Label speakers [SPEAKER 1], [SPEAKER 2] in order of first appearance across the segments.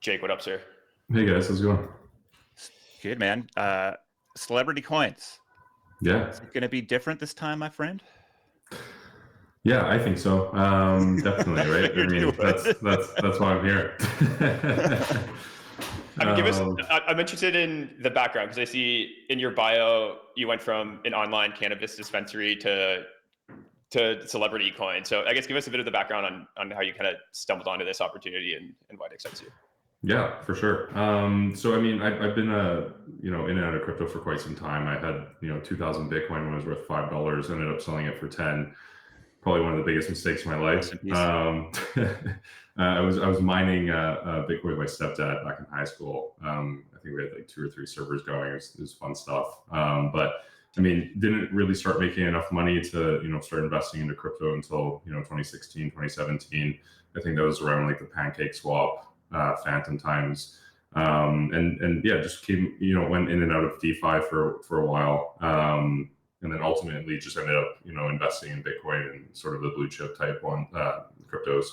[SPEAKER 1] Jake, what up, sir?
[SPEAKER 2] Hey guys, how's it going?
[SPEAKER 3] Good, man. Celebrity coins.
[SPEAKER 2] Yeah,
[SPEAKER 3] Is it going to be different this time, my friend?
[SPEAKER 2] yeah, I think so. Definitely, right? I mean, that's why I'm here.
[SPEAKER 1] I mean, I'm interested in the background because I see in your bio you went from an online cannabis dispensary to celebrity coin. So I guess give us a bit of the background on how you kind of stumbled onto this opportunity and why it excites you.
[SPEAKER 2] Yeah, for sure. So I mean, I've been in and out of crypto for quite some time. I had 2,000 Bitcoin when it was worth $5. Ended up selling it for 10. Probably one of the biggest mistakes of my life. I was mining Bitcoin with my stepdad back in high school. I think we had like 2 or 3 servers going. It was fun stuff. But I mean, didn't really start making enough money to start investing into crypto until 2016, 2017. I think that was around like the pancake swap. Phantom times, and yeah, just went in and out of DeFi for a while, and then ultimately just ended up investing in Bitcoin and sort of the blue chip type cryptos.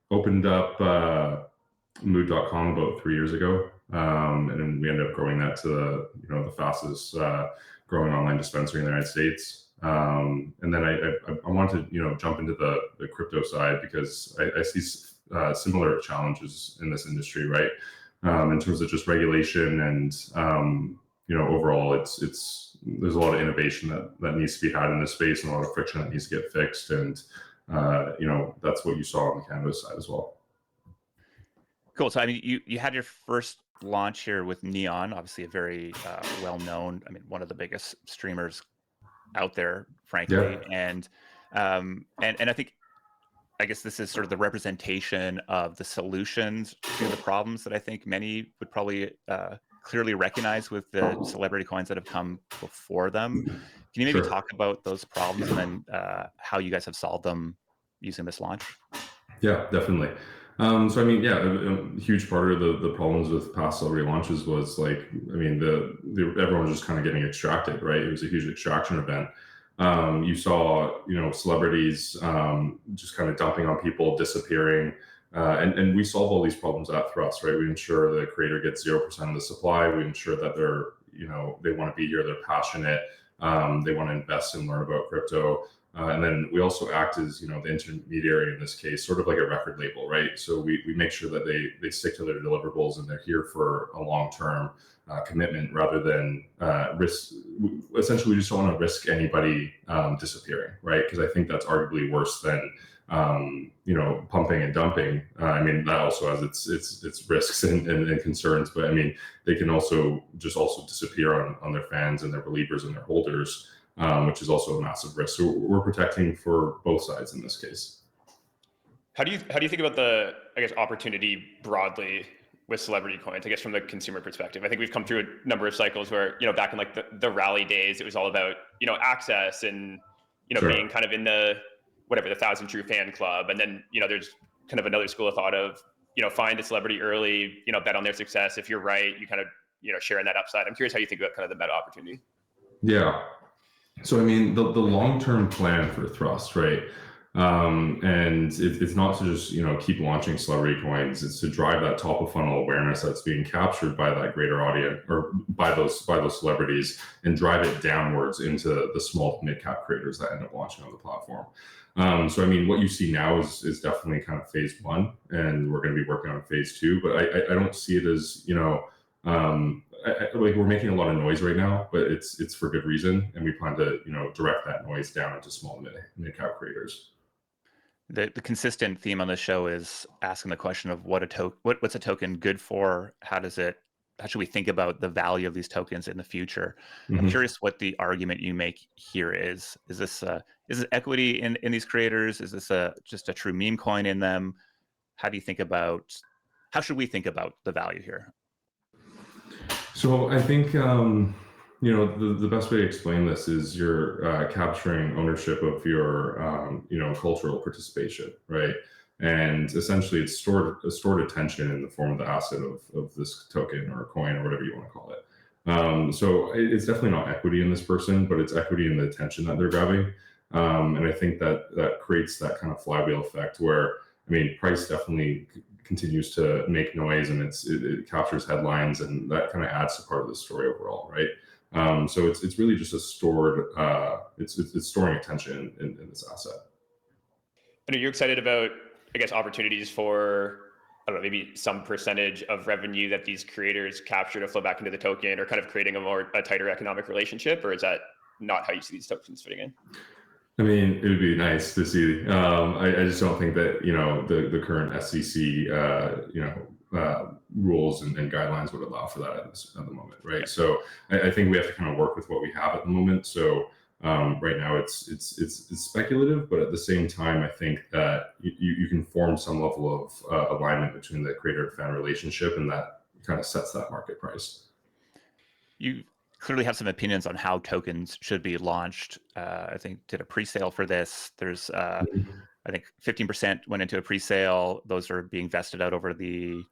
[SPEAKER 2] Opened up mood.com about 3 years ago, and then we ended up growing that to the fastest growing online dispensary in the United States. And then I wanted to jump into the crypto side because I see similar challenges in this industry, right? In terms of just regulation and overall, it's there's a lot of innovation that needs to be had in this space and a lot of friction that needs to get fixed, and that's what you saw on the cannabis side as well.
[SPEAKER 3] Cool. So I mean, you had your first launch here with Neon, obviously a very well-known, I mean, one of the biggest streamers out there, frankly,
[SPEAKER 2] Yeah.
[SPEAKER 3] and I guess this is sort of the representation of the solutions to the problems that I think many would probably clearly recognize with the celebrity coins that have come before them. Can you maybe talk about those problems and then how you guys have solved them using this launch?
[SPEAKER 2] Yeah, definitely. So I mean, yeah, a huge part of the problems with past celebrity launches was like, I mean, everyone was just kind of getting extracted, right? It was a huge extraction event. You saw, celebrities just kind of dumping on people, disappearing, and we solve all these problems at Thrust, right? We ensure the creator gets 0% of the supply. We ensure that they're, they want to be here, they're passionate, they want to invest and learn about crypto. And then we also act as, the intermediary in this case, sort of like a record label, right? So we make sure that they stick to their deliverables and they're here for a long-term commitment rather than risk. Essentially, we just don't want to risk anybody disappearing, right? Because I think that's arguably worse than, pumping and dumping. I mean, that also has its risks and concerns, but I mean, they can also disappear on their fans and their believers and their holders. Which is also a massive risk. So we're protecting for both sides in this case.
[SPEAKER 1] How do you think about the, I guess, opportunity broadly with celebrity coins, I guess, from the consumer perspective? I think we've come through a number of cycles where, back in like the rally days, it was all about, access and,
[SPEAKER 2] Sure.
[SPEAKER 1] being kind of in the 1,000 True fan club. And then, there's kind of another school of thought of, find a celebrity early, bet on their success. If you're right, you kind of, share in that upside. I'm curious how you think about kind of the meta opportunity.
[SPEAKER 2] Yeah. So, I mean, the long-term plan for Thrust, right? And it's not to just, keep launching celebrity coins. It's to drive that top of funnel awareness that's being captured by that greater audience or by those celebrities and drive it downwards into the small mid-cap creators that end up launching on the platform. So, I mean, what you see now is definitely kind of phase 1, and we're going to be working on phase 2, but I don't see it as, like we're making a lot of noise right now, but it's for good reason, and we plan to direct that noise down into small mid cap creators.
[SPEAKER 3] The consistent theme on the show is asking the question of what's a token good for? How should we think about the value of these tokens in the future? Mm-hmm. I'm curious what the argument you make here is. Is this equity in these creators? Is this just a true meme coin in them? How should we think about the value here?
[SPEAKER 2] So I think, the best way to explain this is you're capturing ownership of your, cultural participation, right? And essentially it's stored attention in the form of the asset of this token or coin or whatever you want to call it. So it's definitely not equity in this person, but it's equity in the attention that they're grabbing. And I think that creates that kind of flywheel effect where, I mean, price definitely continues to make noise, and it captures headlines, and that kind of adds to part of the story overall, right? So it's really just a stored, it's storing attention in this asset.
[SPEAKER 1] And are you excited about, I guess, opportunities for, I don't know, maybe some percentage of revenue that these creators capture to flow back into the token, or kind of creating a tighter economic relationship, or is that not how you see these tokens fitting in?
[SPEAKER 2] I mean, it would be nice to see. I just don't think that, the current SEC, rules and guidelines would allow for that at the moment, right?
[SPEAKER 1] Yeah.
[SPEAKER 2] So I think we have to kind of work with what we have at the moment. So right now it's speculative, but at the same time, I think that you can form some level of alignment between the creator fan relationship, and that kind of sets that market price.
[SPEAKER 3] You clearly have some opinions on how tokens should be launched. I think did a pre-sale for this. There's I think 15% went into a pre-sale. Those are being vested out over the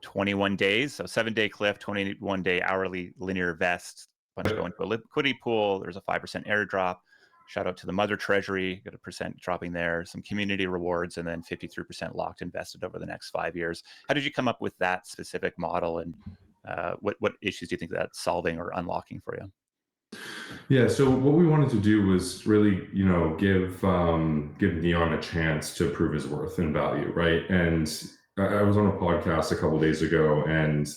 [SPEAKER 3] 21 days. So 7-day cliff, 21-day hourly linear vest. A bunch go into a liquidity pool. There's a 5% airdrop. Shout out to the Mother Treasury, got a percent dropping there, some community rewards, and then 53% locked invested over the next 5 years. How did you come up with that specific model, and what issues do you think that's solving or unlocking for you?
[SPEAKER 2] Yeah, so what we wanted to do was really, give Neon a chance to prove his worth and value, right? And I was on a podcast a couple of days ago, and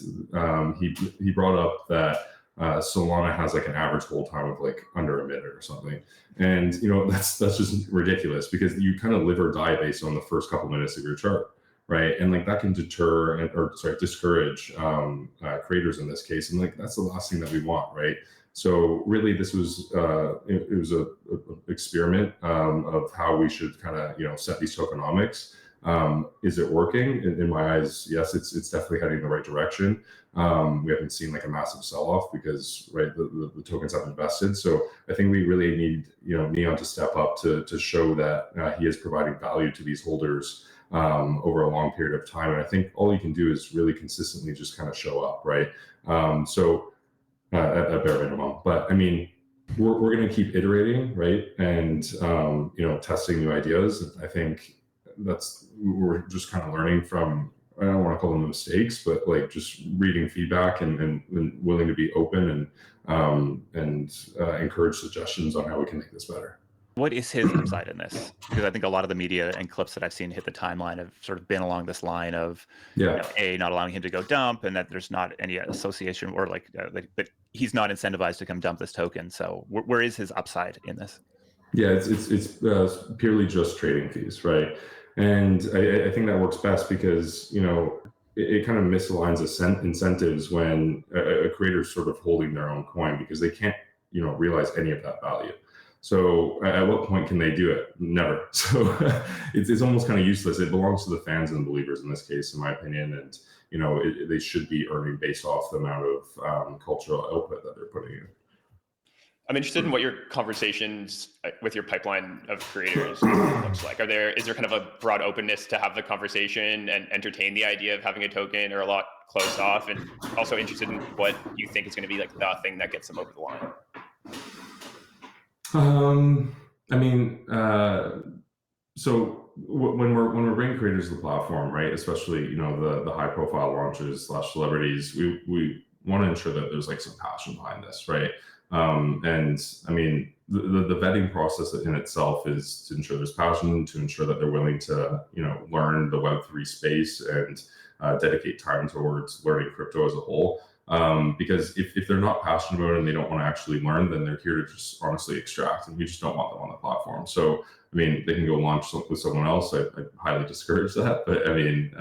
[SPEAKER 2] he brought up that Solana has like an average hold time of like under a minute or something, and that's just ridiculous, because you kind of live or die based on the first couple minutes of your chart, right? And like that can discourage creators in this case, and like that's the last thing that we want, right? So really, this was it was a experiment of how we should kind of set these tokenomics. Is it working? In my eyes, yes, it's definitely heading in the right direction. We haven't seen like a massive sell-off because the tokens have invested. So I think we really need Neon to step up to show that he is providing value to these holders over a long period of time. And I think all you can do is really consistently just kind of show up, right? At bare minimum. But I mean, we're going to keep iterating, right? And testing new ideas. And I think we're just kind of learning from, I don't want to call them mistakes, but like just reading feedback and willing to be open and encourage suggestions on how we can make this better.
[SPEAKER 3] What is his upside in this? Because I think a lot of the media and clips that I've seen hit the timeline have sort of been along this line of, not allowing him to go dump, and that there's not any association, or but he's not incentivized to come dump this token. So where is his upside in this?
[SPEAKER 2] Yeah, it's purely just trading fees, right? And I think that works best because it kind of misaligns incentives when a creator is sort of holding their own coin, because they can't realize any of that value. So at what point can they do it? Never. So it's almost kind of useless. It belongs to the fans and believers in this case, in my opinion. And they should be earning based off the amount of cultural output that they're putting in.
[SPEAKER 1] I'm interested in what your conversations with your pipeline of creators looks like. Is there kind of a broad openness to have the conversation and entertain the idea of having a token, or a lot closed off? And also interested in what you think is going to be like the thing that gets them over the line.
[SPEAKER 2] I mean, so when we're bringing creators to the platform, right, especially the high profile launches / celebrities, we want to ensure that there's like some passion behind this, right? And I mean, the vetting process in itself is to ensure there's passion, to ensure that they're willing to learn the Web3 space and dedicate time towards learning crypto as a whole. Because if they're not passionate about it and they don't want to actually learn, then they're here to just honestly extract, and we just don't want them on the platform. So, I mean, they can go launch with someone else. I highly discourage that. But I mean,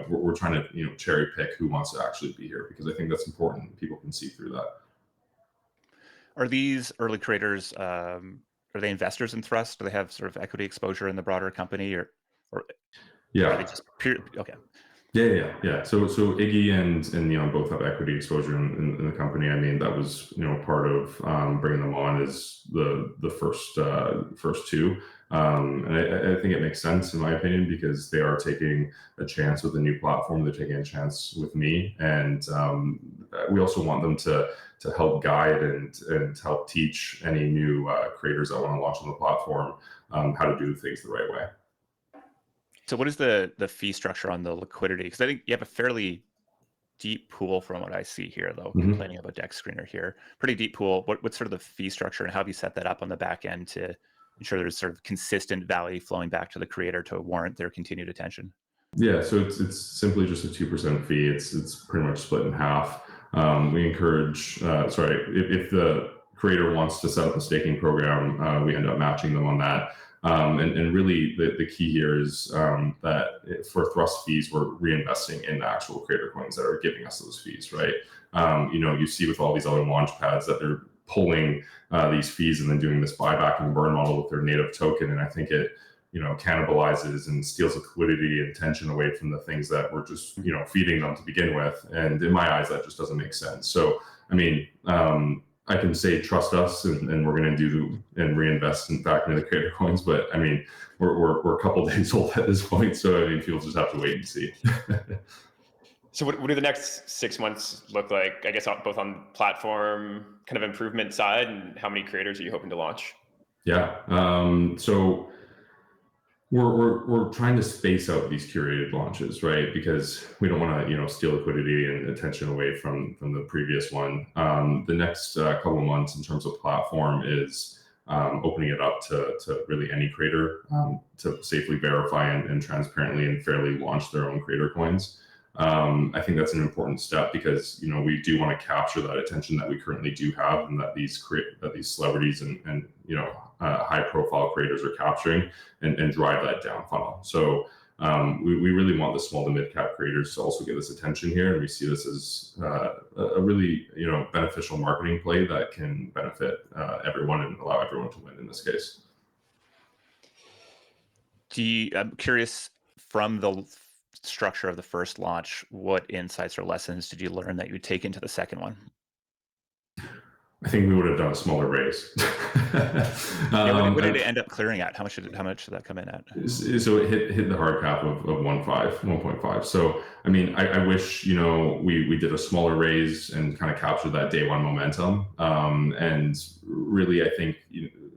[SPEAKER 2] we're trying to, cherry pick who wants to actually be here, because I think that's important. People can see through that.
[SPEAKER 3] Are these early creators, are they investors in Thrust? Do they have sort of equity exposure in the broader company, or
[SPEAKER 2] yeah,
[SPEAKER 3] are they just pure? Okay.
[SPEAKER 2] Yeah. So Iggy and Neon both have equity exposure in the company. I mean, that was part of bringing them on as the first two, and I think it makes sense in my opinion, because they are taking a chance with a new platform. They're taking a chance with me, and we also want them to help guide and help teach any new creators that want to launch on the platform how to do things the right way.
[SPEAKER 3] So what is the fee structure on the liquidity? Because I think you have a fairly deep pool from what I see here, though. Complaining about Deck Screener here, pretty deep pool. What's sort of the fee structure, and how have you set that up on the back end to ensure there's sort of consistent value flowing back to the creator to warrant their continued attention?
[SPEAKER 2] Yeah, so it's simply just a 2% fee. It's pretty much split in half. We encourage, if the creator wants to set up a staking program, we end up matching them on that. And really, the key here is that for thrust fees, we're reinvesting in the actual creator coins that are giving us those fees, right? You see with all these other launch pads that they're pulling these fees and then doing this buyback and burn model with their native token, and I think it cannibalizes and steals liquidity and attention away from the things that we're just feeding them to begin with. And in my eyes, that just doesn't make sense. So I mean, I can say trust us, and we're going to do and reinvest back into the creator coins. But I mean, we're a couple days old at this point, so I mean, people just have to wait and see.
[SPEAKER 1] So what do the next 6 months look like? I guess both on platform kind of improvement side, and how many creators are you hoping to launch?
[SPEAKER 2] Yeah. So we're trying to space out these curated launches, right? Because we don't want to steal liquidity and attention away from the previous one. The next couple of months in terms of platform is opening it up to really any creator to safely verify and transparently and fairly launch their own creator coins. I think that's an important step because we do want to capture that attention that we currently do have, and that these celebrities and high profile creators are capturing, and drive that down funnel. So we really want the small to mid cap creators to also get this attention here, and we see this as a really beneficial marketing play that can benefit everyone and allow everyone to win in this case.
[SPEAKER 3] I'm curious, from the structure of the first launch, what insights or lessons did you learn that you would take into the second one?
[SPEAKER 2] I think we would have done a smaller raise.
[SPEAKER 3] What did it end up clearing at? How much did that come in at?
[SPEAKER 2] So it hit the hard cap of 1.5. So I mean, I wish we did a smaller raise and kind of captured that day one momentum. And really, I think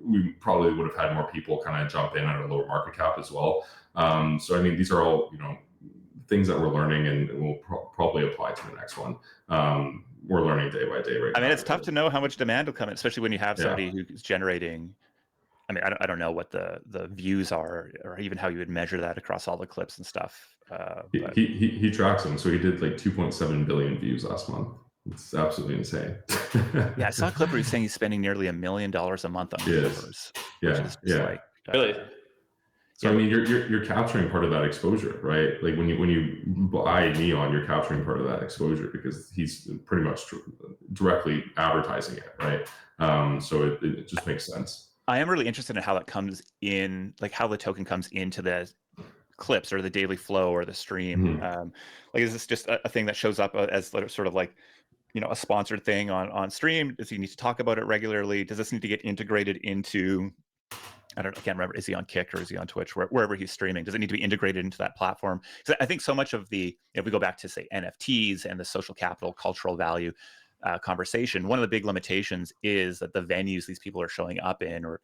[SPEAKER 2] we probably would have had more people kind of jump in at a lower market cap as well. So I mean, these are all things that we're learning, and we'll probably apply to the next one. We're learning day by day right now.
[SPEAKER 3] I mean, it's tough to know how much demand will come in, especially when you have somebody who's generating. I mean, I don't know what the views are, or even how you would measure that across all the clips and stuff.
[SPEAKER 2] He tracks them, so he did like 2.7 billion views last month. It's absolutely insane.
[SPEAKER 3] Yeah, I saw a clip where he's saying he's spending nearly $1 million a month on clippers.
[SPEAKER 2] Yeah.
[SPEAKER 1] Really?
[SPEAKER 2] So I mean, you're capturing part of that exposure, right? Like when you buy Neon, you're capturing part of that exposure because he's pretty much directly advertising it, right? So it just makes sense.
[SPEAKER 3] I am really interested in how that comes in, like how the token comes into the clips or the daily flow or the stream. Like, is this just a thing that shows up as sort of like a sponsored thing on stream? Does he need to talk about it regularly? Does this need to get integrated into? I can't remember. Is he on Kick or is he on Twitch? Wherever he's streaming, does it need to be integrated into that platform? Because I think so much of if we go back to say NFTs and the social capital, cultural value conversation, one of the big limitations is that the venues these people are showing up in, or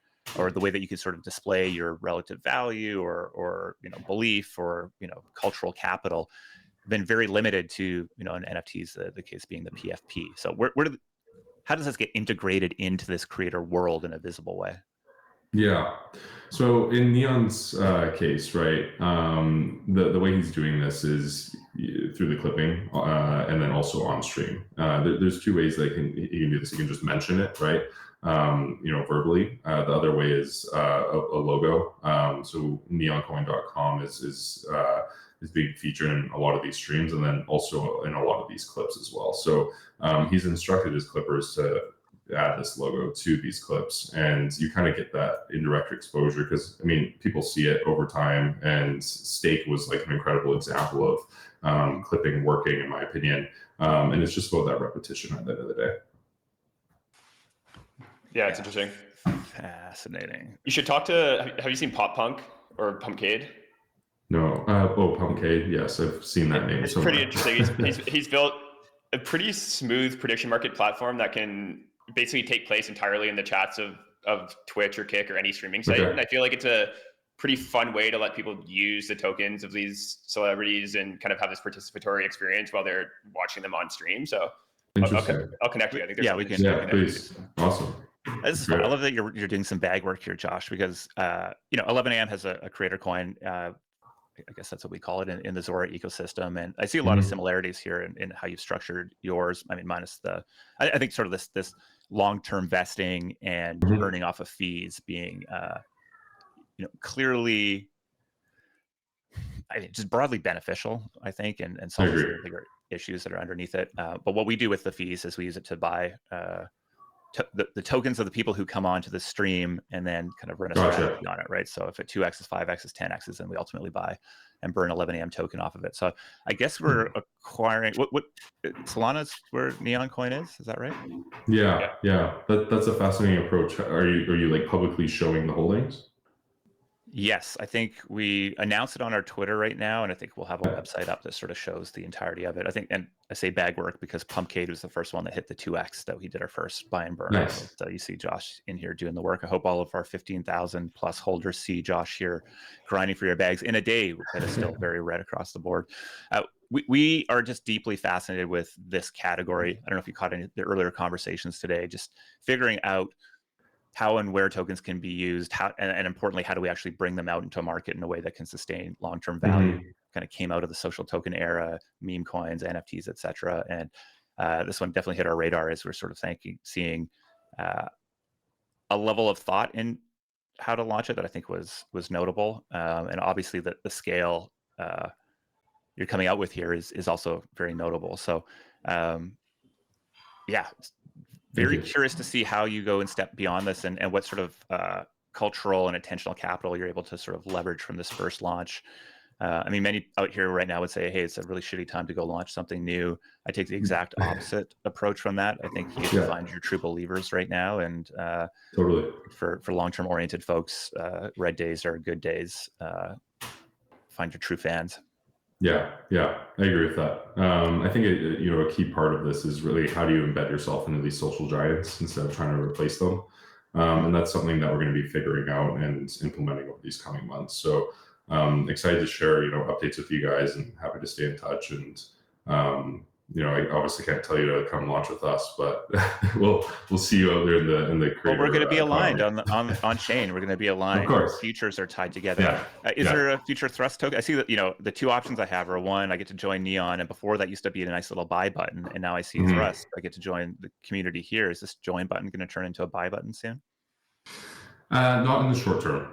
[SPEAKER 3] the way that you can sort of display your relative value or belief or cultural capital, have been very limited to in NFTs. The case being the PFP. So how does this get integrated into this creator world in a visible way?
[SPEAKER 2] Yeah. So in Neon's case, right, the way he's doing this is through the clipping and then also on stream. There's two ways that he can do this. He can just mention it, right, verbally. The other way is a logo. So neoncoin.com is being featured in a lot of these streams, and then also in a lot of these clips as well. So he's instructed his clippers to add this logo to these clips, and you kind of get that indirect exposure because I mean, people see it over time, and Stake was like an incredible example of clipping working, in my opinion. And it's just about that repetition at the end of the day.
[SPEAKER 1] Yeah, it's interesting.
[SPEAKER 3] Fascinating.
[SPEAKER 1] You should talk to. Have you seen Pop Punk or Pumpcade?
[SPEAKER 2] No. Pumpcade. Yes, I've seen that name.
[SPEAKER 1] It's pretty interesting. He's built a pretty smooth prediction market platform that can basically take place entirely in the chats of Twitch or Kick or any streaming site. Okay. And I feel like it's a pretty fun way to let people use the tokens of these celebrities and kind of have this participatory experience while they're watching them on stream. So I'll connect you. I think there's
[SPEAKER 3] we can.
[SPEAKER 2] Yeah, please. Awesome.
[SPEAKER 3] This is fun. I love that you're doing some bag work here, Josh, because 11 a.m. has a creator coin. I guess that's what we call it in the Zora ecosystem, and I see a lot of similarities here in how you've structured yours. I mean, minus I think sort of this long-term vesting and earning off of fees being clearly, I mean, just broadly beneficial, I think, and solving some bigger issues that are underneath it. But what we do with the fees is we use it to buy the tokens of the people who come onto the stream and then kind of run a strategy on it, right? So if it 2x, 5x, 10x, then we ultimately buy and burn 11 a.m. token off of it. So I guess we're acquiring what Solana's where Neon Coin is that right?
[SPEAKER 2] Yeah. That's a fascinating approach. Are you like publicly showing the holdings?
[SPEAKER 3] Yes, I think we announced it on our Twitter right now, and I think we'll have a website up that sort of shows the entirety of it. I think, and I say bag work because Pumpcade was the first one that hit the 2x, though he did our first buy and burn.
[SPEAKER 2] Nice.
[SPEAKER 3] So you see Josh in here doing the work. I hope all of our 15,000 plus holders see Josh here grinding for your bags in a day that is still very red across the board. We are just deeply fascinated with this category. I don't know if you caught any of the earlier conversations today, just figuring out how and where tokens can be used, and importantly, how do we actually bring them out into a market in a way that can sustain long-term value? Kind of came out of the social token era, meme coins, NFTs, etc. And this one definitely hit our radar as we're sort of seeing a level of thought in how to launch it that I think was notable. And obviously the scale you're coming out with here is also very notable. So yeah. Very curious to see how you go and step beyond this and what sort of cultural and attentional capital you're able to sort of leverage from this first launch. I mean, many out here right now would say, hey, it's a really shitty time to go launch something new. I take the exact opposite approach from that. I think you get to find your true believers right now. And
[SPEAKER 2] totally
[SPEAKER 3] for long-term oriented folks, red days are good days. Find your true fans.
[SPEAKER 2] Yeah, I agree with that. I think a key part of this is really how do you embed yourself into these social giants instead of trying to replace them, and that's something that we're going to be figuring out and implementing over these coming months. So excited to share updates with you guys and happy to stay in touch. And I obviously can't tell you to come launch with us, but we'll see you out there in the creator.
[SPEAKER 3] Well, we're going to be aligned on chain. We're going to be aligned.
[SPEAKER 2] Of course,
[SPEAKER 3] futures are tied together. Is there a future thrust token? I see that the two options I have are one, I get to join Neon, and before that used to be a nice little buy button, and now I see thrust. I get to join the community here. Is this join button going to turn into a buy button soon?
[SPEAKER 2] Not in the short term.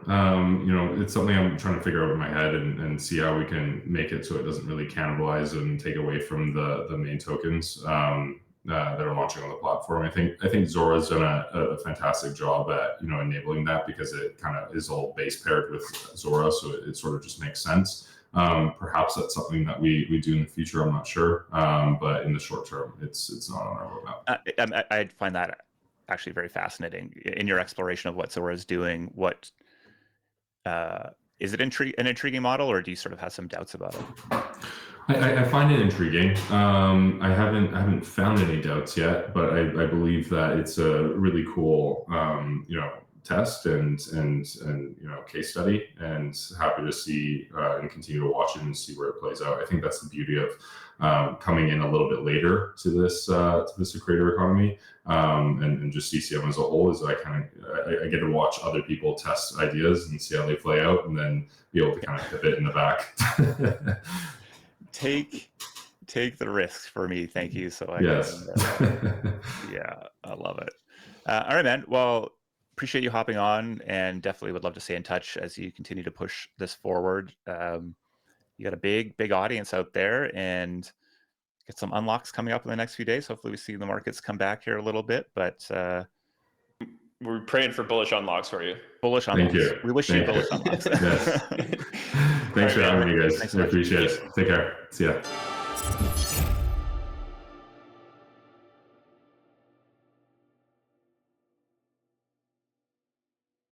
[SPEAKER 2] It's something I'm trying to figure out in my head and see how we can make it so it doesn't really cannibalize and take away from the main tokens that are launching on the platform. I think Zora's done a fantastic job at enabling that because it kind of is all base paired with Zora, so it sort of just makes sense. Perhaps that's something that we do in the future. I'm not sure, but in the short term, it's not on our roadmap.
[SPEAKER 3] I'd find that actually very fascinating in your exploration of what Zora is doing. What is it an intriguing model, or do you sort of have some doubts about it?
[SPEAKER 2] I find it intriguing. I haven't found any doubts yet, but I believe that it's a really cool test and case study, and happy to see and continue to watch it and see where it plays out. I think that's the beauty of coming in a little bit later to this creator economy and just CCM as a whole. Is I get to watch other people test ideas and see how they play out, and then be able to kind of pivot in the back.
[SPEAKER 3] Take the risks for me, thank you. So
[SPEAKER 2] yes.
[SPEAKER 3] I love it. All right, man. Well, appreciate you hopping on, and definitely would love to stay in touch as you continue to push this forward. You got a big audience out there, and get some unlocks coming up in the next few days. Hopefully we see the markets come back here a little bit, but
[SPEAKER 1] we're praying for bullish unlocks for you.
[SPEAKER 3] Bullish unlocks.
[SPEAKER 2] Thank you.
[SPEAKER 3] We wish you bullish unlocks.
[SPEAKER 2] Yes. Thanks for having me, guys.
[SPEAKER 3] Thanks
[SPEAKER 2] I appreciate it. Take care. See ya.